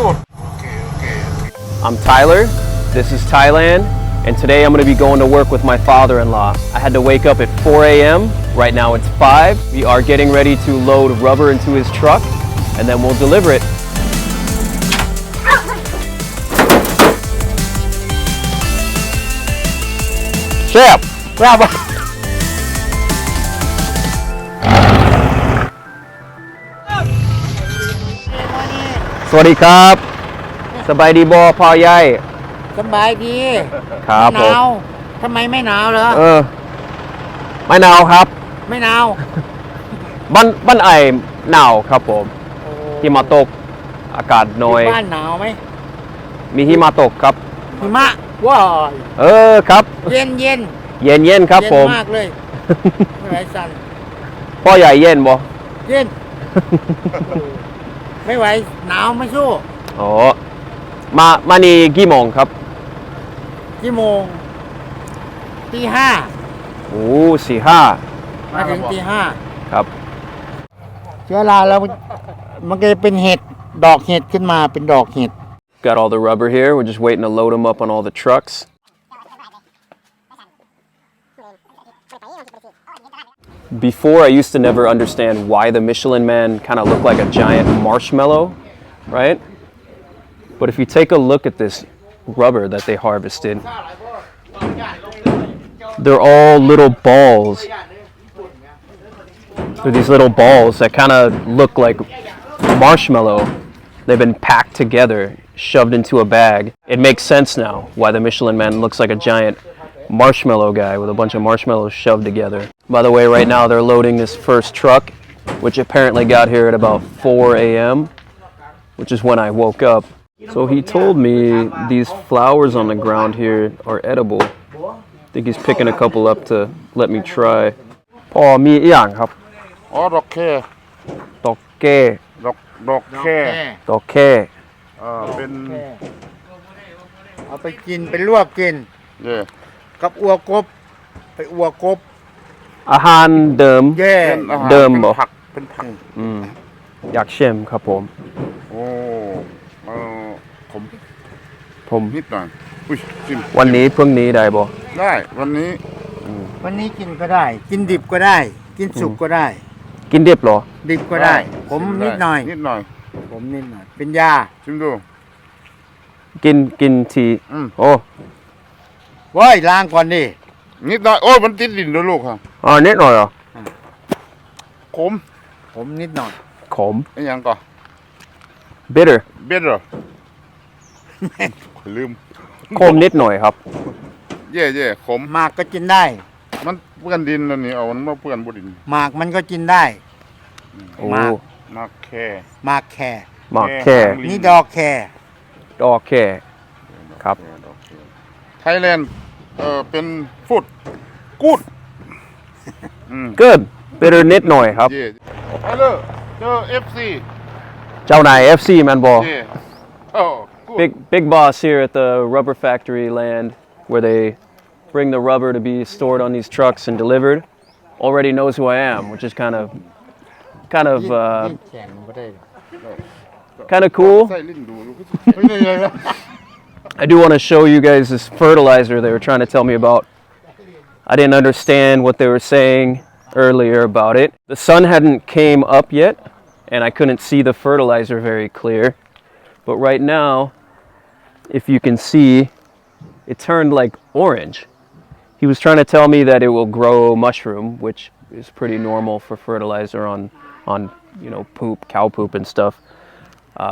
I'm Tyler, this is Thailand, and today I'm going to be going to work with my father-in-law. I had to wake up at 4 a.m. Right now it's 5. We are getting ready to load rubber into his truck, and then we'll deliver it. Chef! Bravo! สวัสดีครับสบายดีบ่พ่อใหญ่สบายดีครับผมหนาวทำไมไม่หนาวเหรอไม่หนาวครับไม่หนาว บ้านไอหนาวครับผมหิมะตกอากาศน้อยบ้านหนาวไหมมีหิมะตกครับหิมะว้าครับเย็นเย็นครับผมเย็นมากเลยไม่ไหวสั่นพ่อใหญ่เย็นบ่เย็นไม่ไหวหนาวไม่สู้อ๋อมานี่กี่โมงครับกี่โมงตี 5โอ้4-5มาถึงตี 5ครับเชื้อราแล้วมันก็จะเป็นเห็ดดอกเห็ดขึ้นมาเป็นดอกเห็ด Got all the rubber here. We're just waiting to load them up on all the trucks. Before, I used to never understand why the Michelin Man kind of looked like a giant marshmallow, right? But if you take a look at this rubber that they harvested, they're all little balls. They're these little balls that kind of look like marshmallow. They've been packed together, shoved into a bag. It makes sense now why the Michelin Man looks like a giant marshmallow guy with a bunch of marshmallows shoved together. By the way, right now they're loading this first truck, which apparently got here at about 4 a.m., which is when I woke up. So he told me these flowers on the ground here are edible. I think he's picking a couple up to let me try. พ่อมีอีกอย่างครับดอกแค่ดอกแค่เป็นเอาไปกินไปลวกกินกับอัวกบไปอัวกบอาหารเดิมเดิมบ่เป็นผักอยากชิมครับผมผมนิดหน่อยวันนี้พรุ่งนี้ได้บ่ได้วันนี้กินก็ได้กินดิบก็ได้กินสุกก็ได้กินดิบเหรอดิบก็ได้ผมนิดหน่อยผมนิดหน่อยเป็นยาชิมดูกินทีโอ้ว้ยล้างก่อนดินิดหน่อยโอ้มันติดดินด้วยลูกครับนิดหน่อยเหรอขมนิดหน่อยขมไอ้ยังก่อน bitter ลืมขมนิดหน่อยครับเย่ขมหมากก็กินได้มันเปื้อนดินแล้วนี่เอามันมาเปื้อนบ่ดินหมากมันก็กินได้หมากแค่นี่ดอกแค่ครับ Thailand เป็นฟูดกู๊ดgood bitter นิดหน่อยครับฮัลโหลเจอ FC เจ้านาย FC มันบ่ big boss here at the rubber factory land where they bring the rubber to be stored on these trucks and delivered already knows who I am, which is kind of cool. I do want to show you guys this fertilizer they were trying to tell me about. I didn't understand what they were saying earlier about it. The sun hadn't came up yet, and I couldn't see the fertilizer very clear. But right now, if you can see, it turned like orange. He was trying to tell me that it will grow mushroom, which is pretty normal for fertilizer on poop, cow poop and stuff.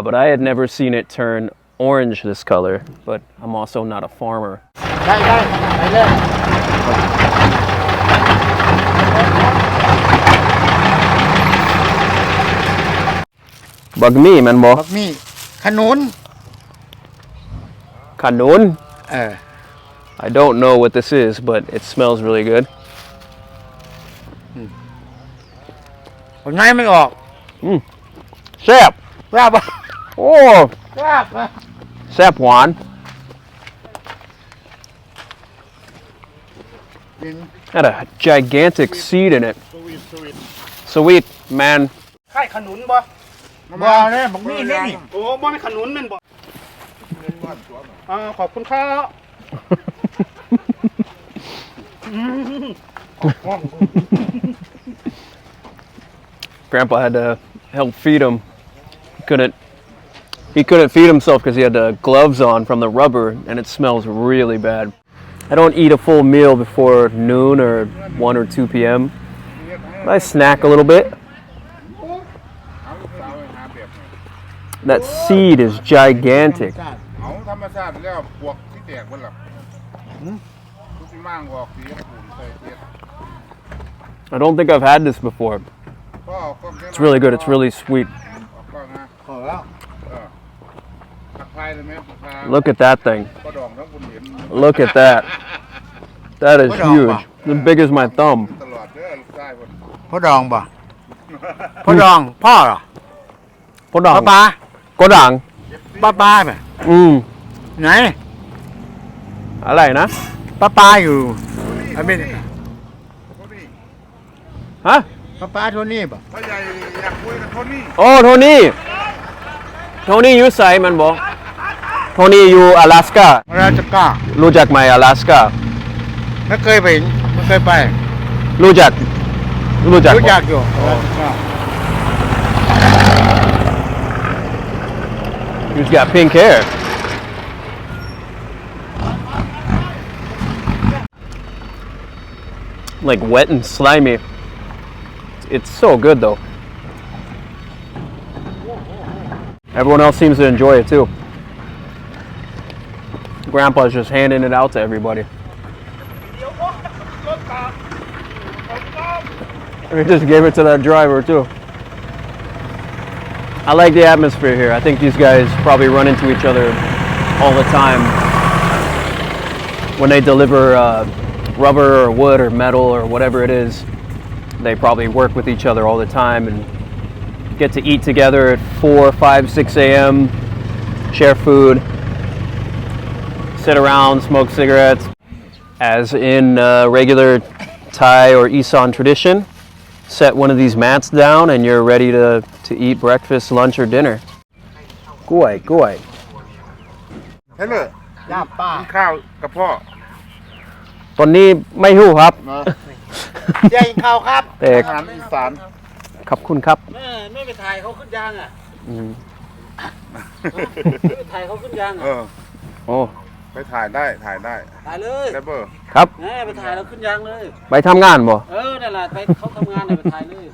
But I had never seen it turn orange this color, but I'm also not a farmer. Bag mi man bo. Bag mi. Kanun. Kanun? I don't know what this is, but it smells really good. ผมง่ายไม่ออกแซ่บโอ้แซ่บหวาน Had a gigantic seed in it. Sweet man. ไข่ขนุนบ่ บ่เนี่ยบอกมีนี่ โอ้บ่มีขนุนแม่นบ่ขอบคุณครับ Grandpa had to help feed him. He couldn't feed himself because he had the gloves on from the rubber, and it smells really bad. I don't eat a full meal before noon or 1 or 2 p.m. I snack a little bit. That seed is gigantic. เอาธรรมชาติแล้วพวกที่แตกเพิ่นล่ะทุกที่มั่งออกสีปูนใส่เทียด I don't think I've had this before. It's really good. It's really sweet. ขอแล้ว ผักไทยเลยไหมผักไทย Look at that thing. กระดองทั้งคุณเห็น Look at that. That is huge. As big as my thumb. ตลอดเด้อลูกชายเพิ่น พ่อดองบ่พ่อดองพ่อเหรอ Podang. ป้า Godang. ป้าแบบ ไหน อะไรนะ ป้าอยู่อเมริกา ฮะ ป้าโทนี่ป่ะ พ่อใหญ่อยากคุยกับโทนี่ โอ้โทนี่อยู่ไสมันบอกโทนี่อยู่阿拉斯กา ราชก้า รู้จักไหม阿拉斯กา ไม่เคยไปไม่เคยไป รู้จักบ่ รู้จักอยู่ราชก้า He's got pink hair. Like wet and slimy. It's so good though. Everyone else seems to enjoy it too. Grandpa's just handing it out to everybody. He just gave it to that driver too. I like the atmosphere here. I think these guys probably run into each other all the time when they deliver rubber or wood or metal or whatever it is. They probably work with each other all the time and get to eat together at 4, 5, 6 a.m., share food, sit around, smoke cigarettes. As in regular Thai or Isan tradition, set one of these mats down and you're ready to eat breakfast, lunch, or dinner. Guai. เฮ้ยเลย ย่าป้า กินข้าวกับพ่อ ตอนนี้ไม่รู้ครับ นะ ยายข้าวครับ แต่ อาหารอีสาน ขอบคุณครับ ไม่ไปถ่ายเขาขึ้นยางอ่ะ อืม ไม่ไปถ่ายเขาขึ้นยาง เอ อ่ะ อ โอ้ ไปถ่ายได้ ถ่ายเลย ได้เบอร์ ครับ ไปถ่ายเราขึ้นยางเลย ไปทำงานบ่ นั่นแหละไปเขาทำงานไปถ่ายเลย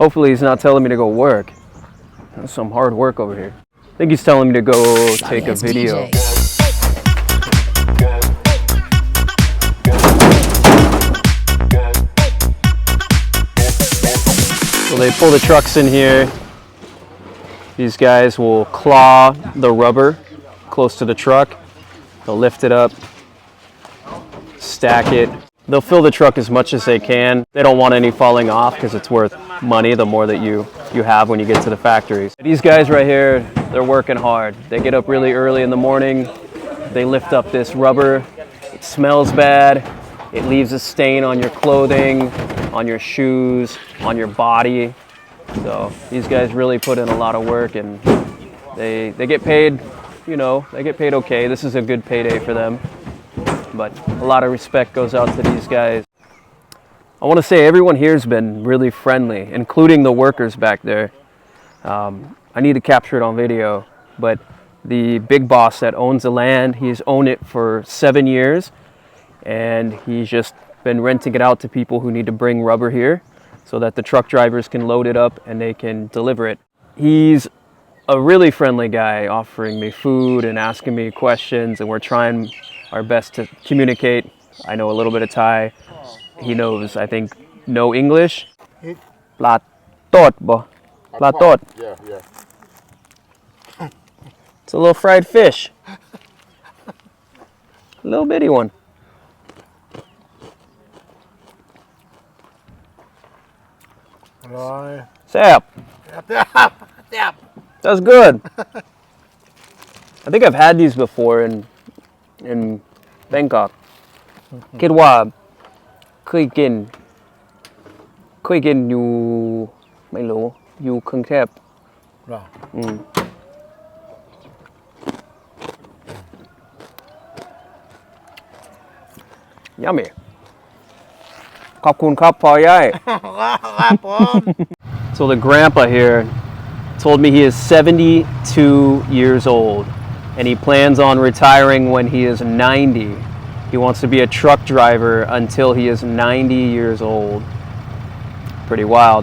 Hopefully he's not telling me to go work. That's some hard work over here. I think he's telling me to go take a video. So they pull the trucks in here. These guys will claw the rubber close to the truck. They'll lift it up, stack it. They'll fill the truck as much as they can. They don't want any falling off because it's worth money the more that you have when you get to the factories. These guys right here, they're working hard. They get up really early in the morning. They lift up this rubber. It smells bad. It leaves a stain on your clothing, on your shoes, on your body. So these guys really put in a lot of work and they get paid, they get paid okay. This is a good payday for them. But a lot of respect goes out to these guys. I want to say everyone here has been really friendly, including the workers back there. I need to capture it on video, but the big boss that owns the land, he's owned it for 7 years, and he's just been renting it out to people who need to bring rubber here so that the truck drivers can load it up and they can deliver it. He's a really friendly guy, offering me food and asking me questions, and we're trying our best to communicate. I know a little bit of Thai. He knows, I think, no English. Pla tot bo. Pla tot. Yeah. It's a little fried fish. A little bitty one. Sap. That's good. I think I've had these before in Bangkok. คิดว่าเคยกินอยู่ไม่รู้ อยู่กรุงเทพ เหรอ Yummy ขอบคุณครับพ่อใหญ่ ครับผม So the grandpa here told me he is 72 years old and he plans on retiring when he is 90. He wants to be a truck driver until he is 90 years old. Pretty wild.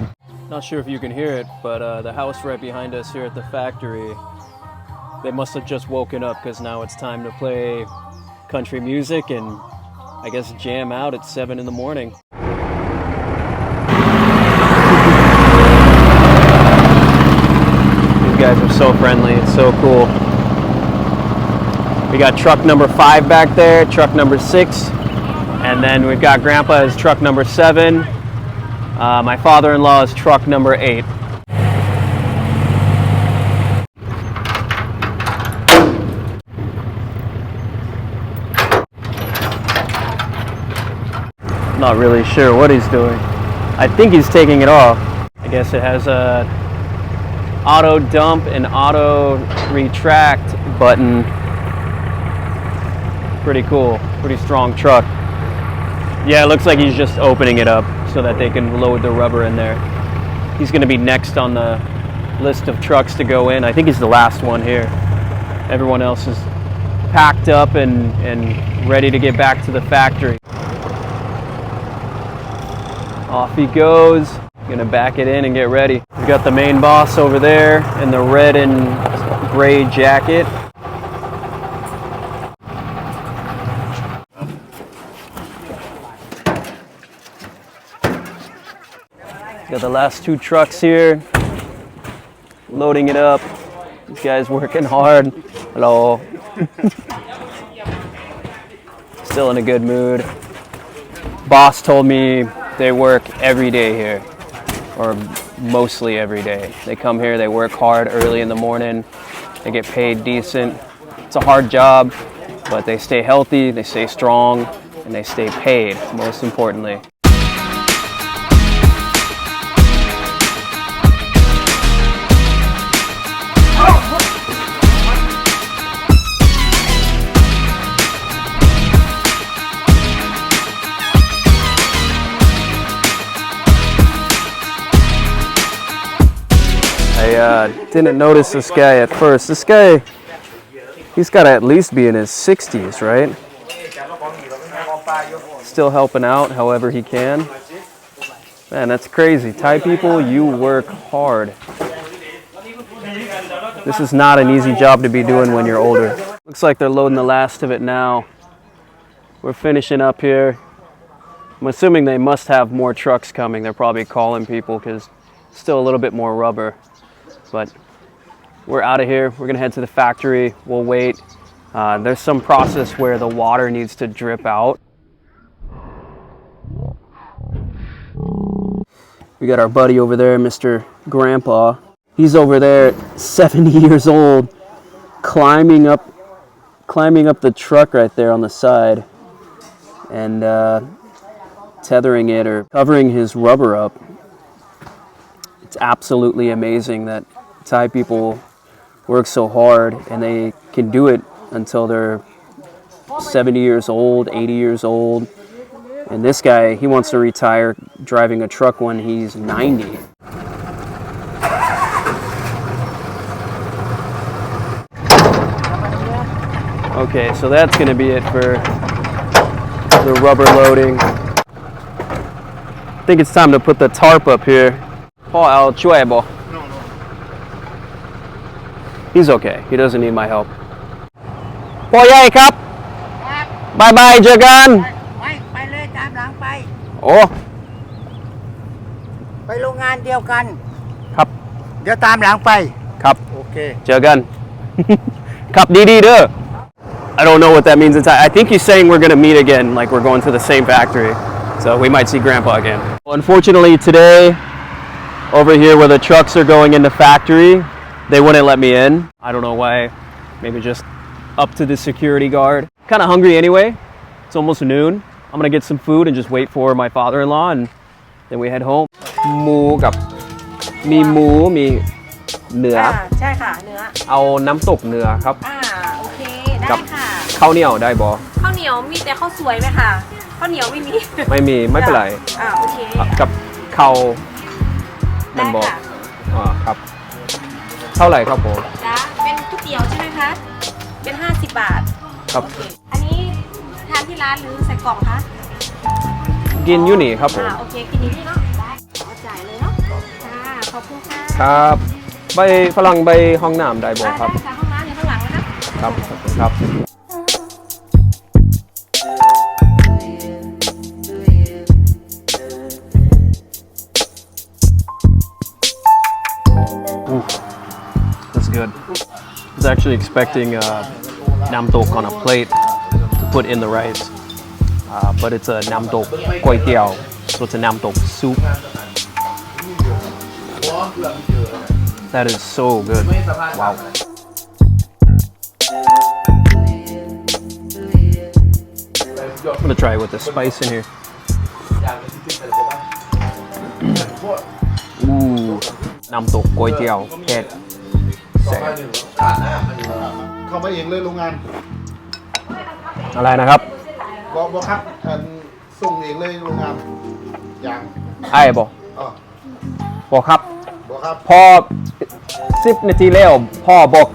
Not sure if you can hear it, but the house right behind us here at the factory, they must have just woken up because now it's time to play country music and I guess jam out at 7 in the morning. These guys are so friendly, it's so cool. We got truck number 5 back there, truck number 6, and then we've got Grandpa as truck number 7. My father-in-law is truck number 8. Not really sure what he's doing. I think he's taking it off. I guess it has a auto dump and auto retract button. Pretty cool, pretty strong truck. Yeah, it looks like he's just opening it up so that they can load the rubber in there. He's gonna be next on the list of trucks to go in. I think he's the last one here. Everyone else is packed up and ready to get back to the factory. Off he goes. Gonna back it in and get ready. We got the main boss over there in the red and gray jacket. Got the last 2 trucks here. Loading it up. These guys working hard. Hello. Still in a good mood. Boss told me they work every day here, or mostly every day. They come here, they work hard early in the morning, they get paid decent. It's a hard job, but they stay healthy, they stay strong, and they stay paid, most importantly. I didn't notice this guy at first. This guy, he's got to at least be in his 60s, right? Still helping out however he can. Man, that's crazy. Thai people, you work hard. This is not an easy job to be doing when you're older. Looks like they're loading the last of it now. We're finishing up here. I'm assuming they must have more trucks coming. They're probably calling people because still a little bit more rubber. But we're out of here. We're gonna head to the factory. We'll wait. There's some process where the water needs to drip out. We got our buddy over there, Mr. Grandpa. He's over there, 70 years old, climbing up the truck right there on the side and tethering it or covering his rubber up. It's absolutely amazing that Thai people work so hard and they can do it until they're 70 years old, 80 years old. And this guy, he wants to retire driving a truck when he's 90. Okay, so that's going to be it for the rubber loading. I think it's time to put the tarp up here. Paul, No. He's okay. He doesn't need my help. Paul ใหญ่ครับบายบายเจอกัน ไปเลยตามหลังไป โอ้ ไปโรงงานเดียวกัน ครับ เดี๋ยวตามหลังไป ครับ โอเค เจอกัน ครับดีๆเด้อ I don't know what that means in Thai. I think he's saying we're going to meet again, like we're going to the same factory. So we might see Grandpa again. Well, unfortunately today, over here where the trucks are going in the factory, they wouldn't let me in. I don't know why. Maybe just up to the security guard. Kind of hungry anyway. It's almost noon. I'm gonna get some food and just wait for my father-in-law and then we head home. หมูกับ มีหมูมีเนื้อ ใช่ค่ะเนื้อ เอาน้ำตกเนื้อครับ โอเคได้ กับ ค่ะ ข้าวเหนียวได้บอ ข้าวเหนียวมีแต่ข้าวสวยไหมคะข้าวเหนียวไม่มี ไม่มีไม่เป็นไร โอเค กับข้าวมั ได้ นบอก ค่ะ ครับ เท่าไหร่ครับผม จ้าเป็นก๋วยเตี๋ยวใช่ไหมคะเป็น50 บาท ครับ โอเคอันนี้ทานที่ร้านหรือใส่กล่องคะ กินอยู่นี่ครับผม โอเคกินนี่เนาะได้เอาจ่ายเลยเนาะค่ะขอบคุณค่ะ ครับใบฝรั่งใบห้องน้ำได้บอครับ ได้ค่ะห้องน้ำอยู่ข้างหลังแล้วนะครับ ขอบคุณครับThat's good. I was actually expecting nam tok on a plate to put in the rice, but it's a nam tok kway teow, so it's a nam tok soup. That is so good. Wow. I'm gonna try it with the spice in here. Ooh, nam tok kway teow, ผ็ดแซ่บ เข้ามาเองเลยโรงงาน อะไรนะครับ บอกครับส่งเองเลยโรงงานอย่าง ไอ้บอก อ๋อ บอกครับ บอกครับ พอ10 นาทีแล้วพ่อบอก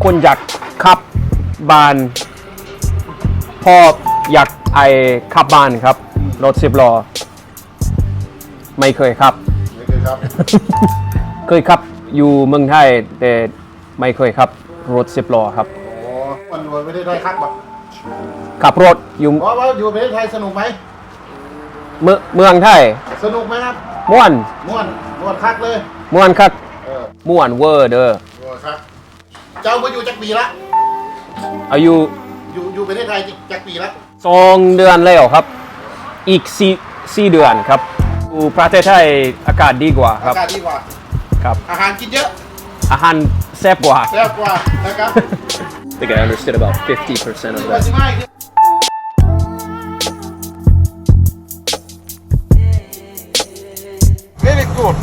คนอยากขับบ้านพ่ออยากขับบ้านครับรถ10 ล้อไม่เคยขับ ไม่เคยครับ เคยขับอยู่เมืองไทยแต่ไม่เคยขับรถ10 ล้อครับ โอ้มันรวยไม่ได้ได้ครับบอก ขับรถอยู่ ว่าอยู่ประเทศไทยสนุกไหม เมืองไทย สนุกไหมครับ ม่วน ม่วนคักเลย ม่วนคัก ม่วน ม่วนเวอร์เด้อ ครับ เจ้ามาอยู่จักปีละ อายุ อยู่ประเทศไทยจักปีละ 2 เดือนแล้วครับ อีก4 เดือนครับอยู่ประเทศไทยอากาศดีกว่าค อา รับ กาศดีกว่า ครับ อาหารกินเยอะ อาหารแซ่บกว่า แซ่บกว่านะครับ I think I understood about 50% of ว่า that. สิไม่ Very good.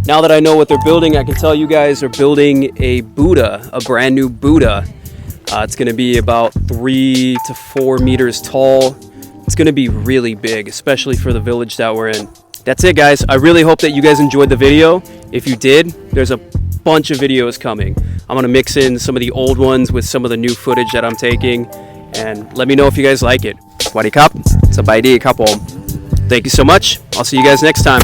Now that I know what they're building, I can tell you guys they're building a Buddha, a brand new Buddha. It's going to be about 3 to 4 meters tall. It's going to be really big, especially for the village that we're in. That's it, guys. I really hope that you guys enjoyed the video. If you did, there's a bunch of videos coming. I'm going to mix in some of the old ones with some of the new footage that I'm taking. And let me know if you guys like it. Swadee Kap, Sabaydi Kapom. Thank you so much. I'll see you guys next time.